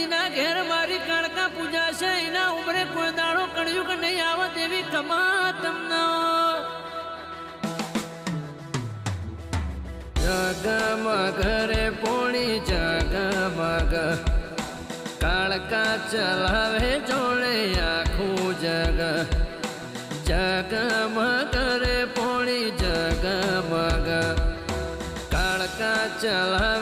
જેના ઘેર મારી કાળકા પૂજા છે એના ઉમરે કોઈ દાડો કળિયુગ નહીં આવે તેવી ખમા તમને જગમગ રે પોણી જગમગ કાળકા ચલાવે જોડે આખું જગ જગમગ રે પોણી જગમગ કાળકા ચલાવે